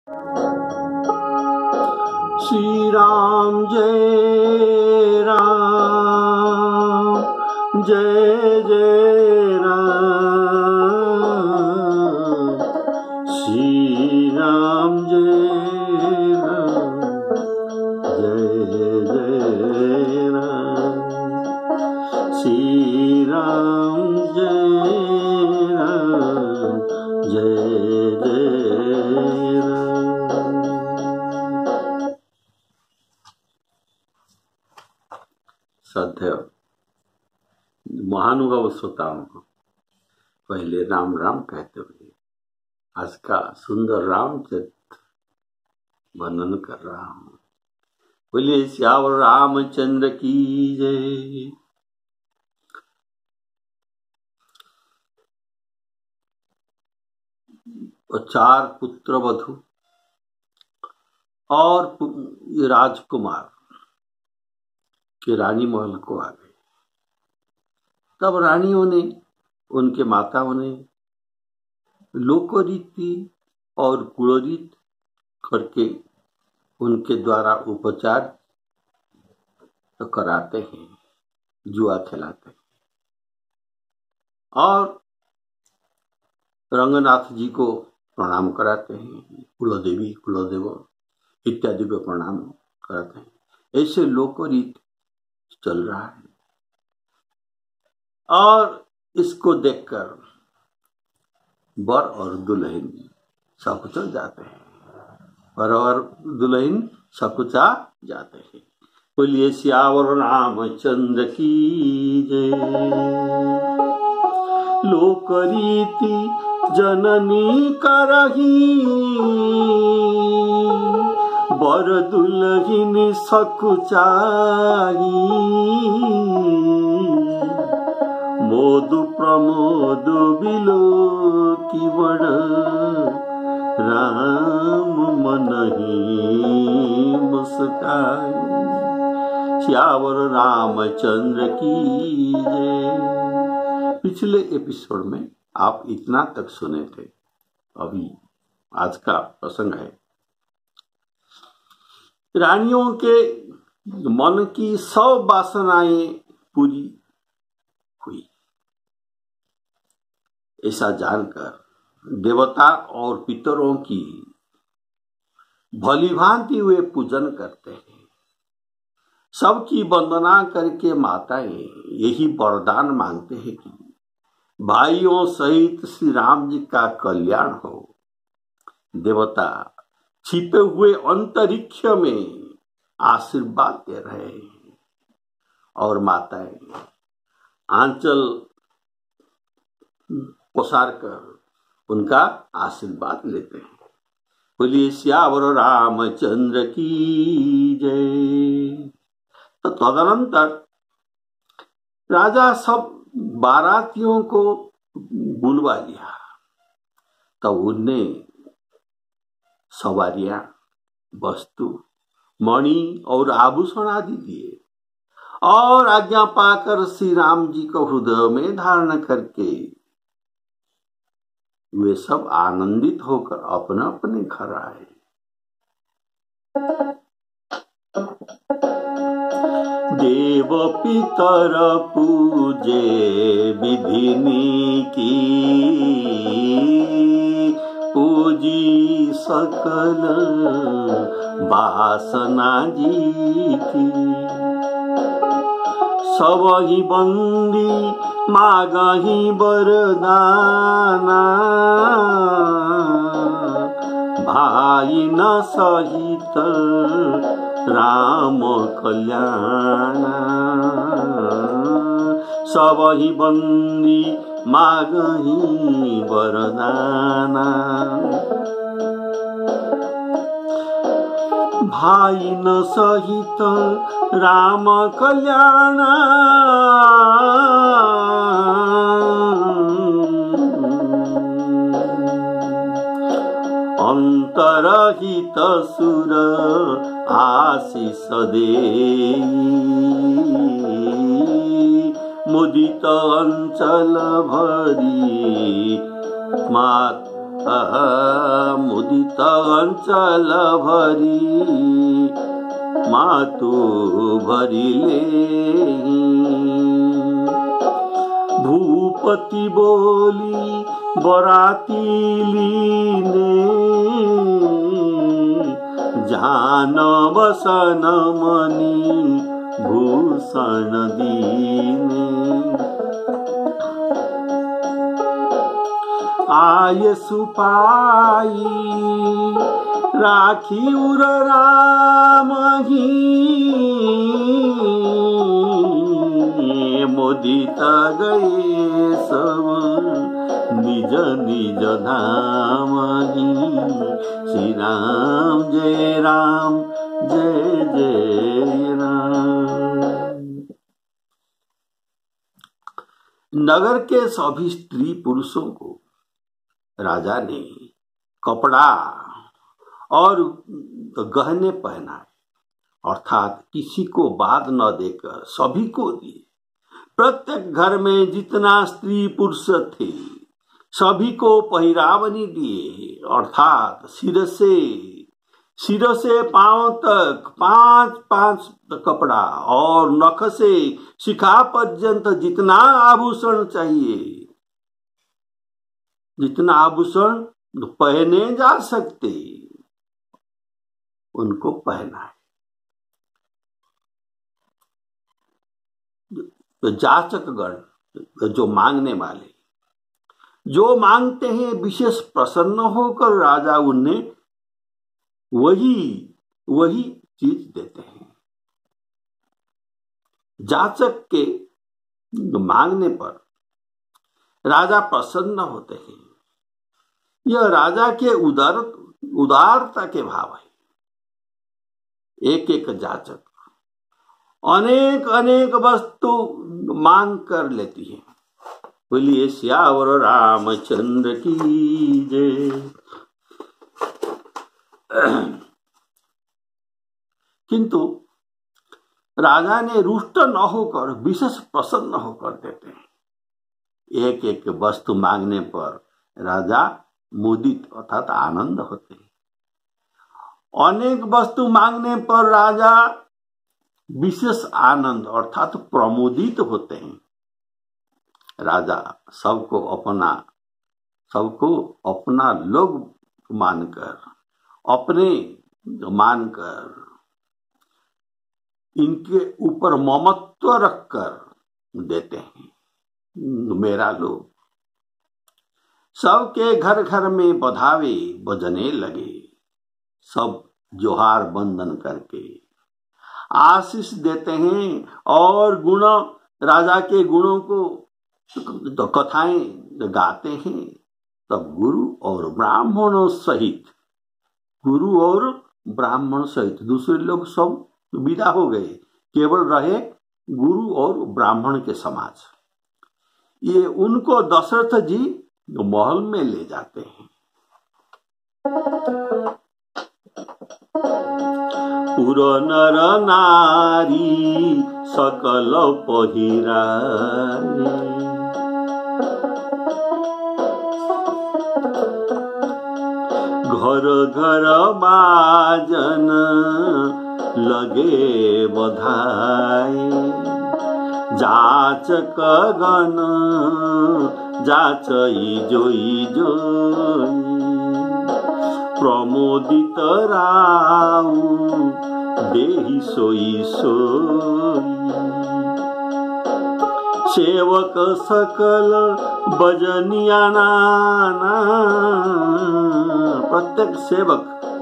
श्री राम जय राम, जय जय राम। श्री राम जय राम, जय जय राम। श्री राम जय राम, जय जय राम। श्रद्धेय महानुभाव श्रोताओं को पहले राम राम कहते हुए आज का सुंदर रामचरित्र वर्णन कर रहा हूँ। बोलिए श्यावर रामचंद्र की जय। चार पुत्र वधु और राजकुमार के रानी महल को आ गए। तब रानियों ने, उनके माताओं ने लोकरीति और कुलरीत करके उनके द्वारा उपचार तो कराते हैं, जुआ खिलाते हैं और रंगनाथ जी को प्रणाम कराते हैं, कुलदेवी कुलदेव इत्यादि को प्रणाम कराते हैं। ऐसे लोकरीत चल रहा है और इसको देखकर वर और दुल्हन सकुचा जाते हैं। वर और दुल्हन सकुचा जाते हैं। बोलिए श्यावर रामचंद्र की जय। लोकरीति जननी करही, वर दुल्हन सकुचाही। मोदु प्रमोद बिलो की बड़, राम मनहि मुस्काई। श्यावर रामचंद्र की जय। पिछले एपिसोड में आप इतना तक सुने थे। अभी आज का प्रसंग है, रानियों के मन की 100 वासनाएं पूरी हुई। ऐसा जानकर देवता और पितरों की भली भांति वे पूजन करते हैं। सबकी वंदना करके माताएं यही वरदान मांगते हैं कि भाइयों सहित श्री राम जी का कल्याण हो। देवता छिपे हुए अंतरिक्ष में आशीर्वाद दे रहे हैं और माताएं आंचल पसार कर उनका आशीर्वाद लेते हैं। बोलिए श्यावर रामचंद्र की जय। तो तदनंतर राजा सब बारातियों को बुलवा लिया। तब उनने सवारियां, वस्तु, मणि और आभूषण आदि दिए और आज्ञा पाकर श्री राम जी को हृदय में धारण करके वे सब आनंदित होकर अपने अपने घर आए। देव पितर पूजे विधिनी की, पूजी सकल वासना जी की। सबही बंदी मागही वरदाना, भाई न सहित राम कल्याणा। सबही बंदी मागही वरदाना, भाई न सहित राम कल्याणा। अंतरहित सुर आशीष दे, मुदित अंचल भरी मुदित अंचल भरी मातु भरिले भूपति बोली बराती लीने जान बसन मनी भूषण दीने आय सुपाई राखी उर राम ही मोदित गए सब निज निज धाम ही श्री राम जय राम जय जय राम। नगर के सभी स्त्री पुरुषों को राजा ने कपड़ा और गहने पहनाए, अर्थात किसी को बाद न देकर सभी को दिए। प्रत्येक घर में जितना स्त्री पुरुष थे सभी को पहिरावनी दिए, अर्थात सिर से पांव तक 5-5 कपड़ा और नख से शिखा पर्यंत जितना आभूषण चाहिए, जितना आभूषण पहने जा सकते उनको पहनाए। तो जाचकगण जो मांगने वाले जो मांगते हैं, विशेष प्रसन्न होकर राजा उन्हें वही चीज देते हैं। जाचक के मांगने पर राजा प्रसन्न होते हैं। यह राजा के उदारता के भाव है। एक एक जाचक अनेक अनेक वस्तु मांग कर लेती है। बोलिए श्यावर रामचंद्र की जय। किंतु राजा ने रुष्ट न होकर विशेष प्रसन्न होकर देते हैं। एक एक वस्तु मांगने पर राजा मुदित अर्थात आनंद होते हैं। अनेक वस्तु मांगने पर राजा विशेष आनंद अर्थात प्रमोदित होते हैं। राजा सबको अपना लोग मानकर, अपने मानकर, इनके ऊपर ममत्व रखकर देते हैं। मेरा लोग सबके घर घर में बधावे बजने लगे। सब जोहार बंदन करके आशीष देते हैं और राजा के गुणों को तो कथाएं गाते हैं। तब गुरु और ब्राह्मण सहित दूसरे लोग सब विदा हो गए, केवल रहे गुरु और ब्राह्मण के समाज। ये उनको दशरथ जी महल में ले जाते हैं। पुर नर नारी सकल पहिराए, घर घर बाजन लगे बधाई। जाचक गण जाचई जोई जोई, प्रमोदित राउ देहि सोई सोई। सेवक सकल बजनिया नाना, प्रत्येक सेवक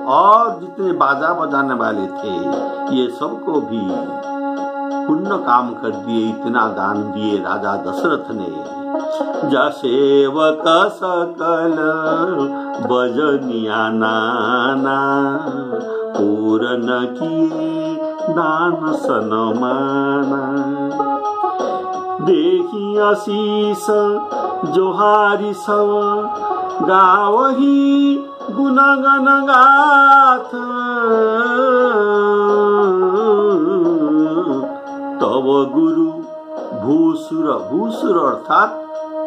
और जितने बाजा बजाने वाले थे ये सबको भी पुण्य काम कर दिए, इतना दान दिए राजा दशरथ ने। जा सेवक सकल बजनिया नाना, पूर्ण किए दान सनमाना। देखी आशीष जोहारी सब, गावही गुणगण गाथ। तब गुरु भूसुर, भूसुर अर्थात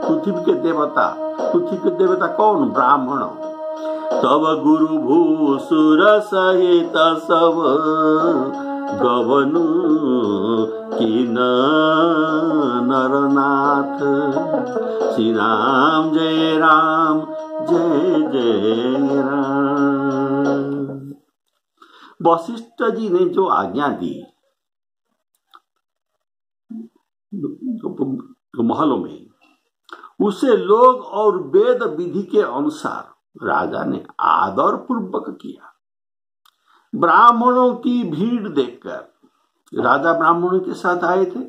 पृथ्वी के देवता कौन? ब्राह्मण। तब गुरु भूसुर सहित सब गवनु किन नरनाथ। श्री राम जय राम जय जय राम। वशिष्ठ जी ने जो आज्ञा दी महलों में, उसे लोग और वेद विधि के अनुसार राजा ने आदर पूर्वक किया। ब्राह्मणों की भीड़ देखकर, राजा ब्राह्मणों के साथ आए थे,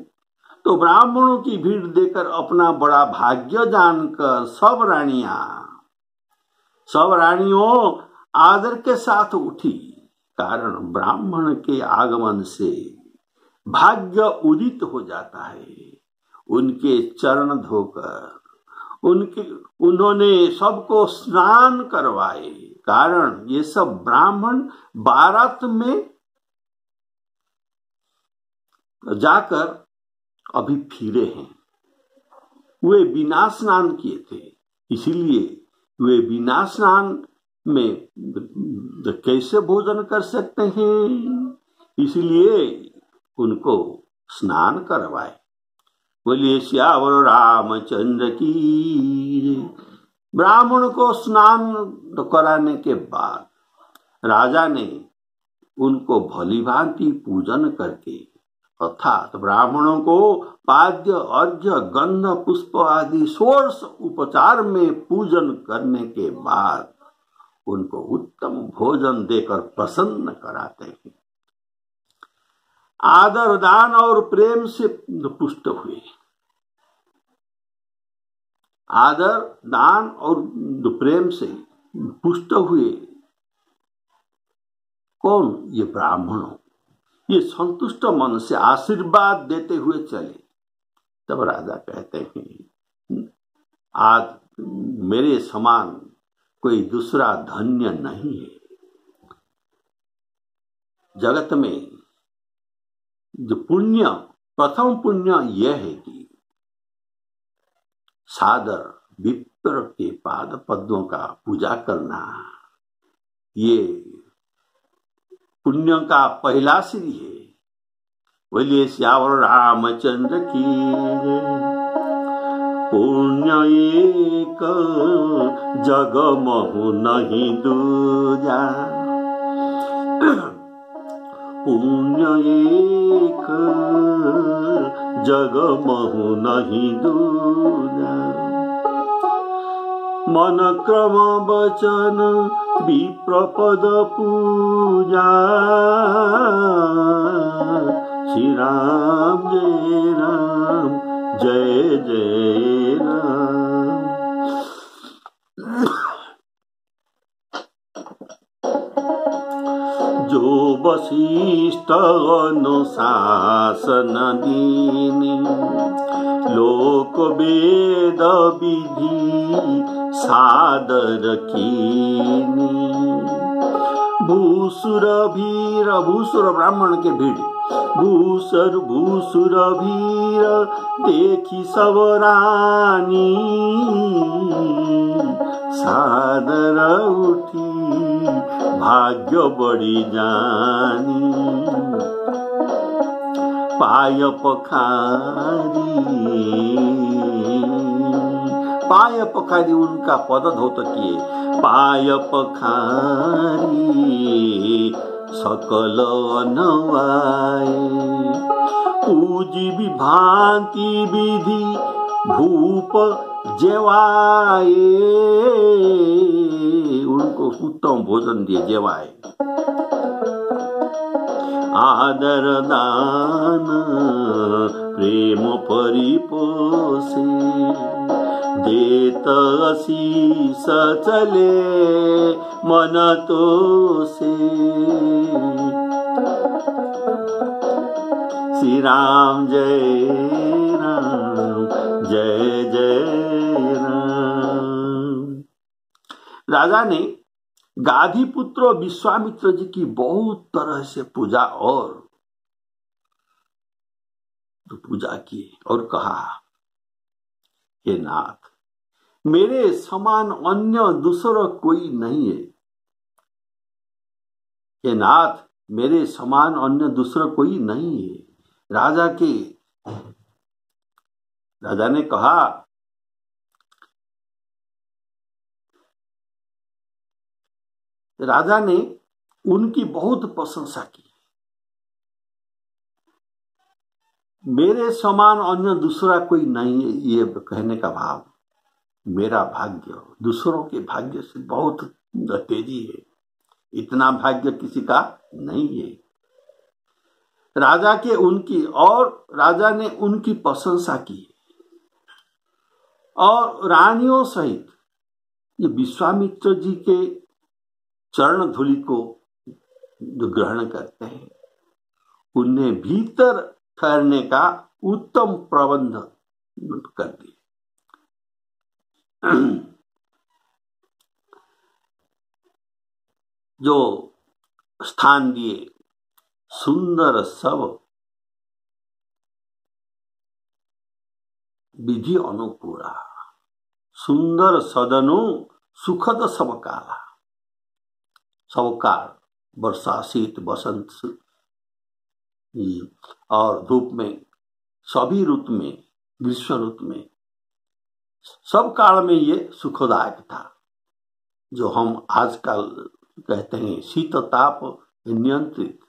तो ब्राह्मणों की भीड़ देखकर अपना बड़ा भाग्य जानकर सब रानियों आदर के साथ उठी। कारण ब्राह्मण के आगमन से भाग्य उदित हो जाता है। उनके चरण धोकर उन्होंने सबको स्नान करवाए। कारण ये सब ब्राह्मण बारात में जाकर अभी फिरे हैं। वे बिना स्नान किए थे, इसीलिए वे बिना स्नान में कैसे भोजन कर सकते हैं, इसलिए उनको स्नान करवाए। बोलिए श्यावर रामचंद्र की। ब्राह्मण को स्नान कराने के बाद राजा ने उनको भली भांति पूजन करके, अर्थात ब्राह्मणों को पाद्य अर्घ्य गंध पुष्प आदि षोडश उपचार में पूजन करने के बाद उनको उत्तम भोजन देकर प्रसन्न कराते हैं। आदर दान और प्रेम से पुष्ट हुए। आदर दान और प्रेम से पुष्ट हुए कौन? ये ब्राह्मणों। ये संतुष्ट मन से आशीर्वाद देते हुए चले। तब राजा कहते हैं, आज मेरे समान कोई दूसरा धन्य नहीं है। जगत में जो पुण्य, प्रथम पुण्य यह है कि सादर विप्र के पाद पद्मों का पूजा करना। ये पुण्य का पहला सीढ़ी है। बोलिए श्यावर रामचंद्र की। पुण्य एक जग महु नहीं दूजा। पुण्य एक जग महु नहीं दूजा। मन क्रम वचन विप्रपद पूजा। श्री राम जय राम जय जय राम। जो वशिष्ठ अनुशासन दीनी। लोक वेद विधि सादर कीनी। भूसुर भीर, भूसुर ब्राह्मण के भीड़। भूसुर भीर देखी सब रानी। सादर उठी भाग्य बड़ी जानी। पाय पखारी उनका पद धौत किए। पाय पखारी सकल नवाए। पूजी विभांति विधि भूप जेवाए। उनको उत्तम भोजन दिए, जेवाए। आदर दान प्रेम परिपोषे। देत आशीष चले मन तो से। श्री राम जय राम जय जय राम। राजा ने गाधी पुत्र विश्वामित्र जी की बहुत तरह से पूजा की और कहा हे नाथ, मेरे समान अन्य दूसरा कोई नहीं है। हे नाथ, मेरे समान अन्य दूसरा कोई नहीं है। राजा ने कहा, राजा ने उनकी बहुत प्रशंसा की। मेरे समान अन्य दूसरा कोई नहीं है, ये कहने का भाव, मेरा भाग्य दूसरों के भाग्य से बहुत तेजी है, इतना भाग्य किसी का नहीं है। राजा ने उनकी प्रशंसा की और रानियों सहित ये विश्वामित्र जी के चरण धूलि को जो ग्रहण करते हैं, उन्हें भीतर ठहरने का उत्तम प्रबंध कर दिए। जो स्थान दिए, सुंदर सब विधि अनुकूला, सुंदर सदनु सुखद सब काला। सब काल, वर्षा, शीत, बसंत और धूप में, सभी ऋतु में, ग्रीष्म ऋतु में, सब काल में ये सुखदायक था। जो हम आजकल कहते हैं शीत ताप नियंत्रित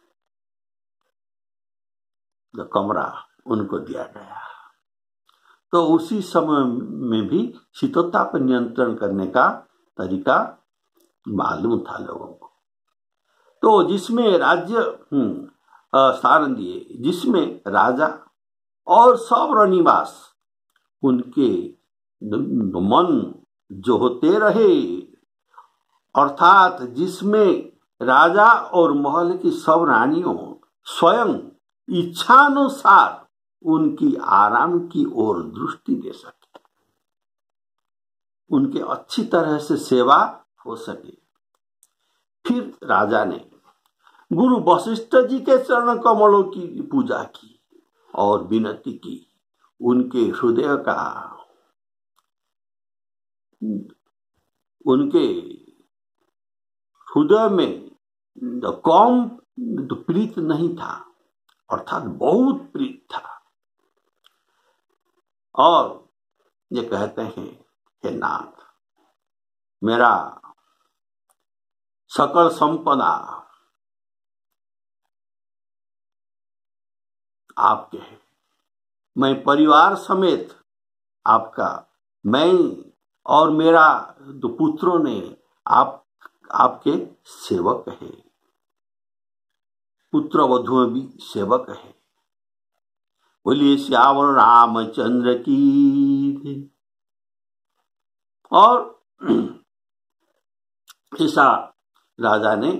जो कमरा उनको दिया गया, तो उसी समय में भी शीतोताप नियंत्रण करने का तरीका मालूम था लोगों को। तो जिसमें राज्य स्थान दिए, जिसमें राजा और सब रनिवास उनके मन जो होते रहे, अर्थात जिसमें राजा और महल की सब रानियों स्वयं इच्छानुसार उनकी आराम की ओर दृष्टि दे सके, उनके अच्छी तरह से सेवा हो सके। फिर राजा ने गुरु वशिष्ठ जी के चरण कमलों की पूजा की और विनती की, उनके हृदय में कम प्रीत नहीं था, अर्थात बहुत प्रीत था। और ये कहते हैं, हे नाथ, मेरा सकल संपदा आपके हैं, मैं परिवार समेत आपका, मैं और मेरा दो पुत्रों ने आपके सेवक है, पुत्र वधु भी सेवक है। बोलिए श्यावर रामचंद्र की। और ऐसा राजा ने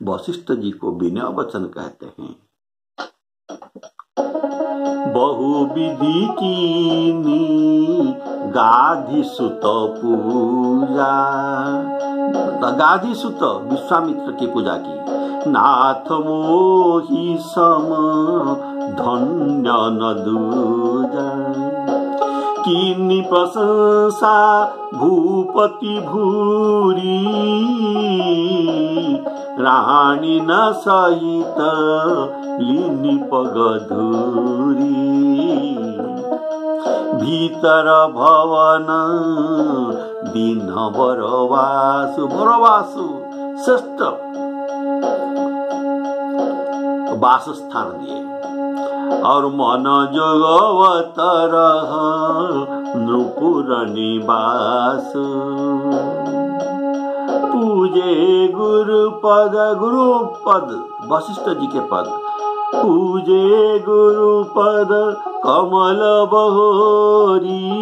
वशिष्ठ जी को विनय वचन कहते हैं, बहु विधि कीनी गाधी सुत पूजा। गाधी सुत विश्वामित्र की पूजा की। नाथ मोहि सम धन्य न दूजा। कीनी प्रशंसा भूपति भूरी। रानी न सहित लीनी पगधूरी। भीतर भवन दीन बरवासु। बरवासु श्रेष्ठ वासस्थान दिए और मन जोगवतर नृपुर निवास। पूजे गुरुपद। गुरुपद वशिष्ठ जी के पद। पूजे गुरुपद कमल बहोरी।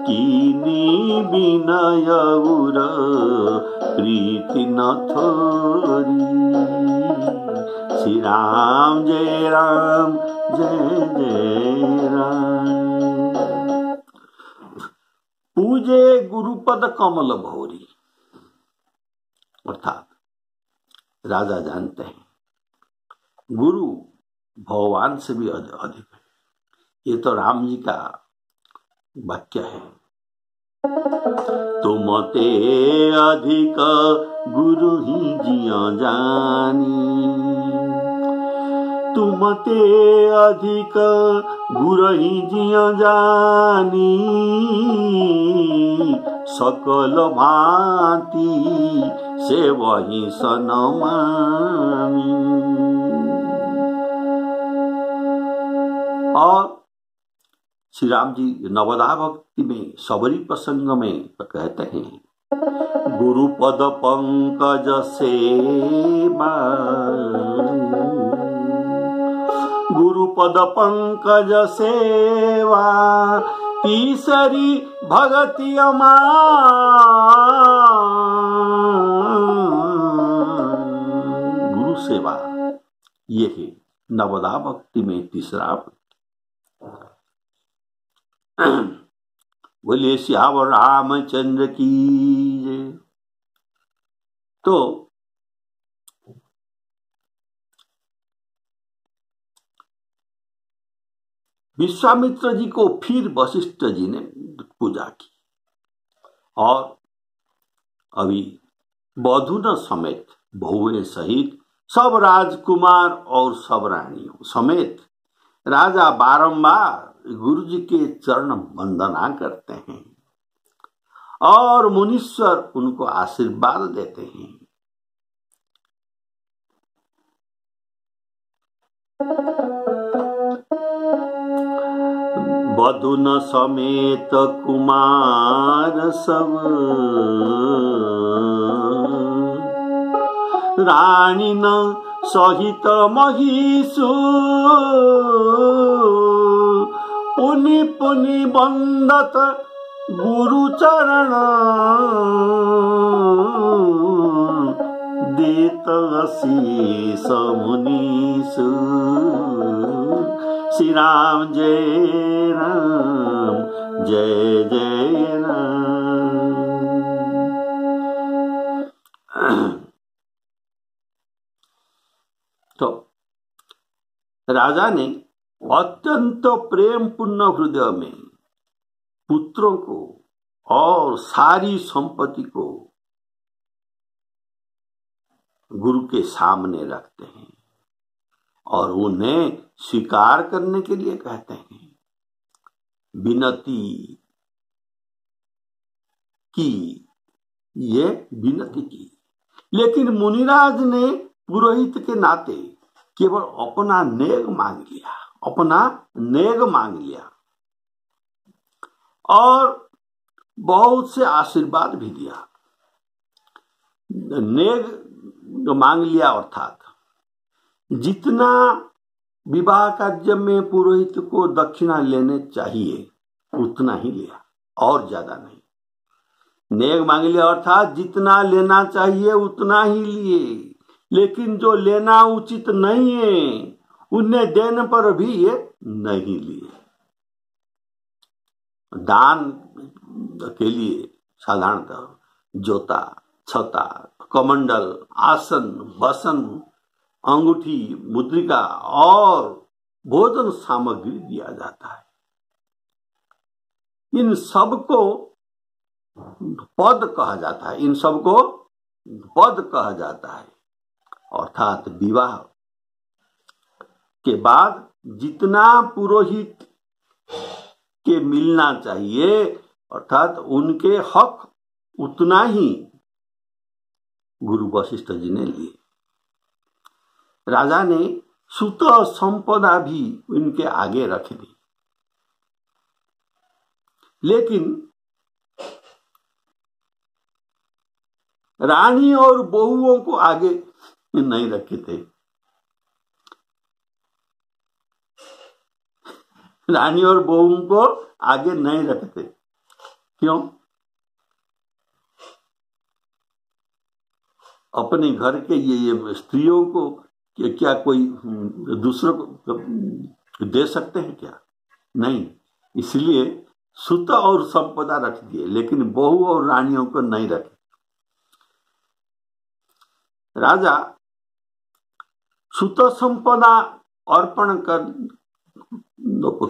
कीनी विनय उर प्रीति न थोरी। श्री राम जय राम जय जय राम। पूजे गुरुपद कमल भोरी, अर्थात राजा जानते हैं गुरु भगवान से भी अधिक है। ये तो राम जी का वाक्य है। तुम ते अधिक गुरु ही जिया जानी, तुम ते अधिक गुरु ही जिया जानी, सकल भांति से वही सनमानी। और श्री राम जी नवदा भक्ति में सबरी प्रसंग में कहते हैं, गुरुपद पंकज सेवा, गुरुपद पंकज सेवा, तीसरी भगति गुरु सेवा, ये है नवदा भक्ति में तीसरा। बोले श्यावर रामचंद्र की जय। तो विश्वामित्र जी को फिर वशिष्ठ जी ने पूजा की और अभी बधुन समेत बहुए सहित सब राजकुमार और सब रानियों समेत राजा बारंबार गुरु जी के चरण वंदना करते हैं और मुनीश्वर उनको आशीर्वाद देते हैं। बधुन समेत कुमार सब, रानी न सहित महिषु, पुनि पुनि बंदत गुरु चरण, देत आशीष मुनीषु। श्री राम जय राम जय जय राम। तो राजा ने अत्यंत प्रेम पूर्ण हृदय में पुत्रों को और सारी संपत्ति को गुरु के सामने रखते हैं और उन्हें स्वीकार करने के लिए कहते हैं। विनती की, ये विनती की, लेकिन मुनिराज ने पुरोहित के नाते केवल अपना नेग मांग लिया, अपना नेग मांग लिया और बहुत से आशीर्वाद भी दिया। नेग मांग लिया अर्थात जितना विवाह कार्य में पुरोहित को दक्षिणा लेने चाहिए उतना ही लिया और ज्यादा नहीं। नेग मांग लिया अर्थात जितना लेना चाहिए उतना ही लिए, लेकिन जो लेना उचित नहीं है उन्हें देने पर भी ये नहीं लिए। दान के लिए साधारणतः जोता, छता, कमंडल, आसन, बसन, अंगूठी, मुद्रिका और भोजन सामग्री दिया जाता है। इन सबको पद कहा जाता है, इन सबको पद कहा जाता है। अर्थात विवाह के बाद जितना पुरोहित के मिलना चाहिए अर्थात उनके हक उतना ही गुरु वशिष्ठ जी ने लिए। राजा ने सुत संपदा भी उनके आगे रख दी, लेकिन रानी और बहुओं को आगे नहीं रखे थे। रानी और बहुओं को आगे नहीं रखते। क्यों? अपने घर के ये स्त्रियों को क्या कोई दूसरों को दे सकते हैं क्या? नहीं। इसलिए सुत और संपदा रख दिए, लेकिन बहु और रानियों को नहीं रखे। राजा सुत संपदा अर्पण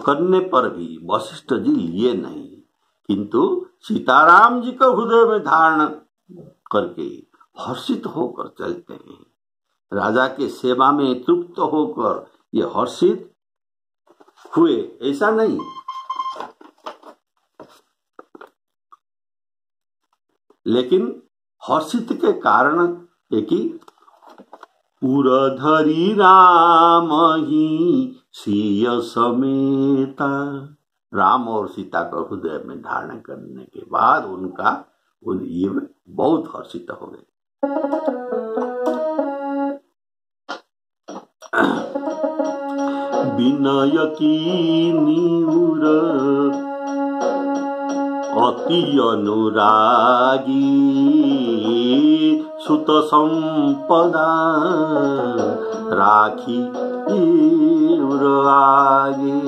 करने पर भी वशिष्ठ जी लिए नहीं। किंतु सीताराम जी को हृदय में धारण करके हर्षित होकर चलते हैं। राजा के सेवा में तृप्त होकर ये हर्षित हुए, ऐसा नहीं। लेकिन हर्षित के कारण एक ही पुरधरी राम ही सिय समेता, राम और सीता को हृदय में धारण करने के बाद ये बहुत हर्षित हो गए। विनय की नीउर अति अनुरागी, सुत संपदा राखी आगे,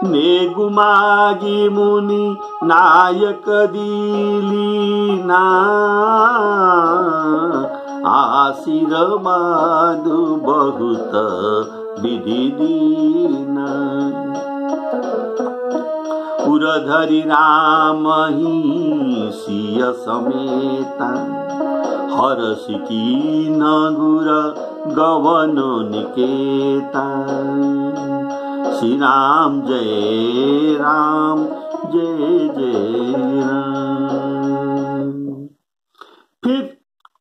नेगुमागी मुनि नायक दिलीना, आशीर्वाद बहुत विधि दीना, पुरधरी राम ही सिय समेता, हरष की नगुर गवन निकेता, श्री राम जय राम जय जय राम। फिर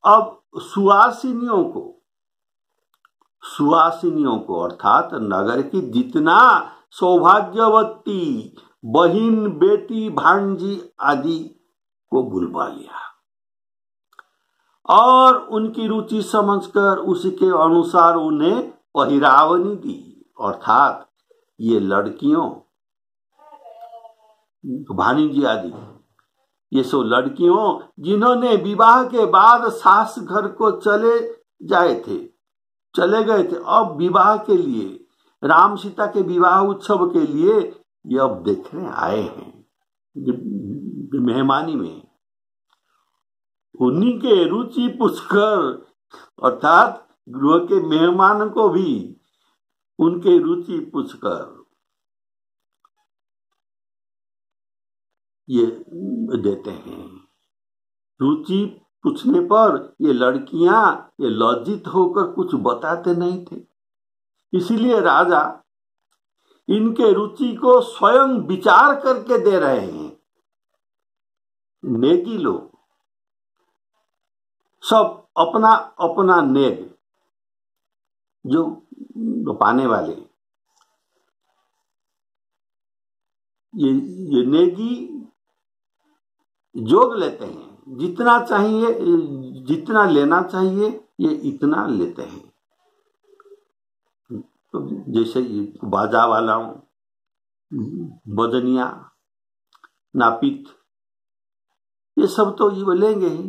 अब सुहासिनियों को अर्थात नगर की जितना सौभाग्यवती बहिन बेटी भांजी आदि को बुलवा लिया और उनकी रुचि समझकर उसी के अनुसार उन्हें पहिरावनी दी। अर्थात ये लड़कियों भानीजी आदि, ये सो लड़कियों जिन्होंने विवाह के बाद सास घर को चले गए थे, अब विवाह के लिए, राम सीता के विवाह उत्सव के लिए ये अब देखने आए हैं मेहमानी में। उन्हीं के रुचि पूछकर, अर्थात गृह के मेहमान को भी उनके रुचि पूछकर ये देते हैं। रुचि पूछने पर ये लड़कियां ये लज्जित होकर कुछ बताते नहीं थे, इसीलिए राजा इनके रुचि को स्वयं विचार करके दे रहे हैं। नेगी लोग सब अपना अपना नेग जो पाने वाले, ये नेगी जोग लेते हैं, जितना चाहिए, जितना लेना चाहिए ये इतना लेते हैं। तो जैसे बाजा वालाओं, बजनिया, नापित, ये सब तो ये लेंगे ही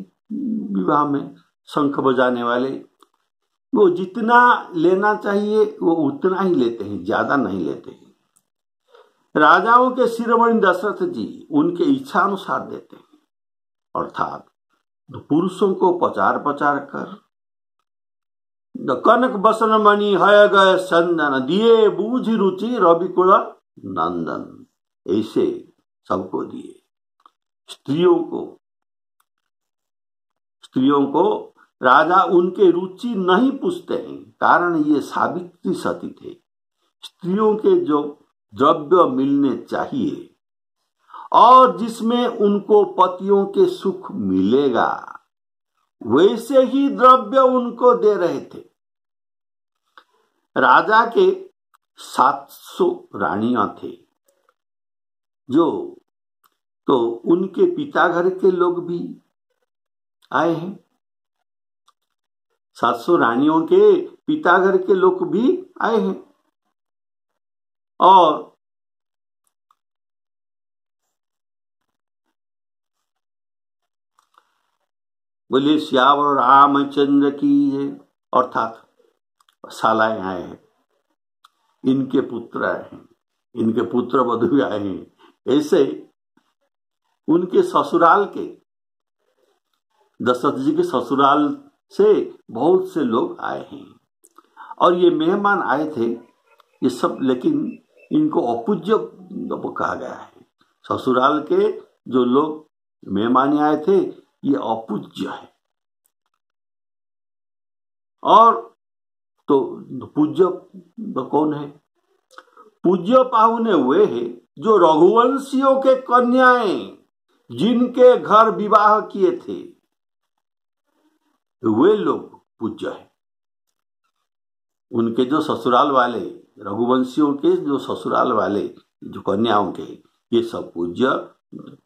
विवाह में। शंख बजाने वाले वो जितना लेना चाहिए वो उतना ही लेते हैं, ज्यादा नहीं लेते हैं। राजाओं के शिरोमणि दशरथ जी उनके इच्छा अनुसार देते हैं, अर्थात पुरुषों को पचार कर कनक बसन मणि हय गए चंदन, दिए बूझ रुचि रविकुल नंदन, ऐसे सबको दिए। स्त्रियों को राजा उनके रुचि नहीं पूछते हैं, कारण ये सावित्री सती थे। स्त्रियों के जो द्रव्य मिलने चाहिए और जिसमें उनको पतियों के सुख मिलेगा वैसे ही द्रव्य उनको दे रहे थे। राजा के 700 रानियां थे, जो तो उनके पिता घर के लोग भी आए हैं। 700 रानियों के पिता घर के लोग भी आए हैं और बोले श्यावर रामचंद्र की है, अर्थात सालाएं आए हैं, इनके पुत्र आए हैं, इनके पुत्र वधु आए हैं। ऐसे उनके ससुराल के, दशरथ जी के ससुराल से बहुत से लोग आए हैं और ये मेहमान आए थे ये सब, लेकिन इनको अपूज्य कहा गया है। ससुराल के जो लोग मेहमान आए थे ये अपूज्य है। और तो पूज्य कौन है? पूज्य पाहुने वे हैं जो रघुवंशियों के कन्याएं जिनके घर विवाह किए थे, वे लोग पूज्य है। उनके जो ससुराल वाले, रघुवंशियों के जो ससुराल वाले जो कन्याओं के, ये सब पूज्य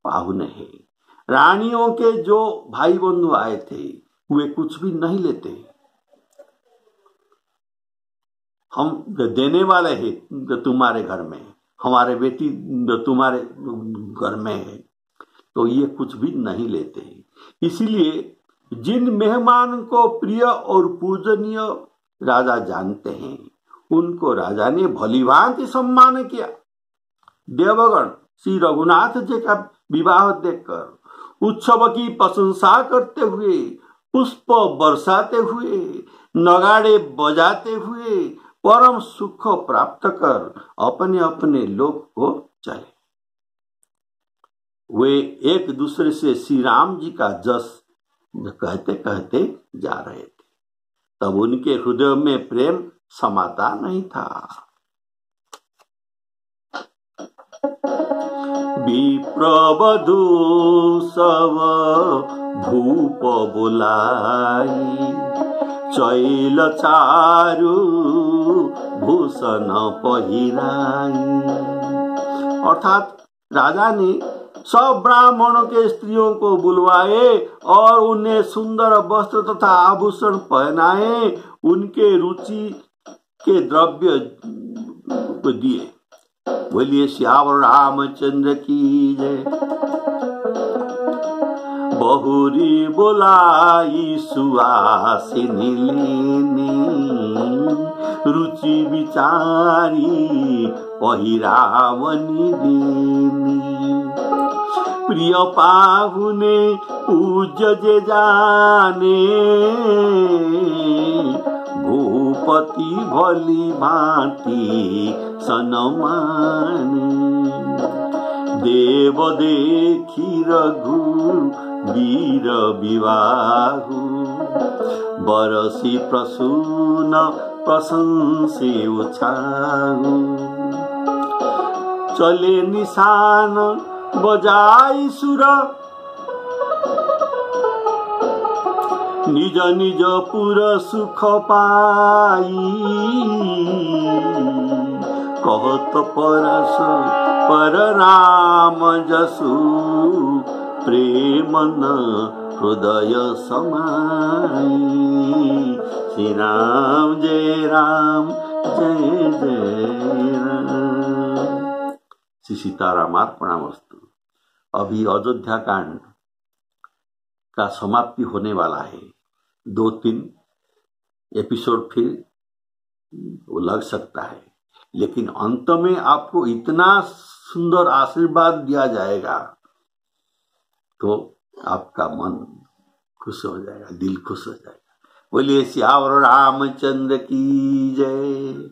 पाहुने हैं। रानियों के जो भाई बंधु आए थे वे कुछ भी नहीं लेते। हम देने वाले हैं तुम्हारे घर में, हमारे बेटी तुम्हारे घर में है, तो ये कुछ भी नहीं लेते। इसीलिए जिन मेहमान को प्रिय और पूजनीय राजा जानते हैं उनको राजा ने भलीभांति सम्मान किया। देवगण श्री रघुनाथ जी का विवाह देखकर उत्सव की प्रशंसा करते हुए, पुष्प बरसाते हुए, नगाड़े बजाते हुए परम सुख प्राप्त कर अपने अपने लोक को चले। वे एक दूसरे से श्री राम जी का जस कहते कहते जा रहे थे। तब उनके हृदय में प्रेम समाता नहीं था। विप्रवधू सब भूप बोलाई, चैल चारु भूषण पहिराई। अर्थात राजा ने सब ब्राह्मणों के स्त्रियों को बुलवाए और उन्हें सुंदर वस्त्र तथा आभूषण पहनाए, उनके रुचि के द्रव्य दिए। बोलिए श्यावर रामचंद्र की जय। बहुरी बोलाई सुहासिनी लेनी, रुचि विचारी पहिरावनी देनी। प्रिय पाहुने पूज्य जे जाने, भूपति भली भांति सनमानी। देव देखी रघु वीर विवाहु, बरसी प्रसून प्रशंसे उछाहु। चले निशान बजाई सुर, निज निज पुर सुख पाई। कहत परस पर राम जसु, प्रेम न हृदय समाई। श्री राम जय राम जय जय राम। श्री सीताराम अर्पणामस्तु। अभी अयोध्या कांड का समाप्ति होने वाला है। 2-3 एपिसोड फिर वो लग सकता है, लेकिन अंत में आपको इतना सुंदर आशीर्वाद दिया जाएगा तो आपका मन खुश हो जाएगा, दिल खुश हो जाएगा। बोलिए श्यावर रामचंद्र की जय।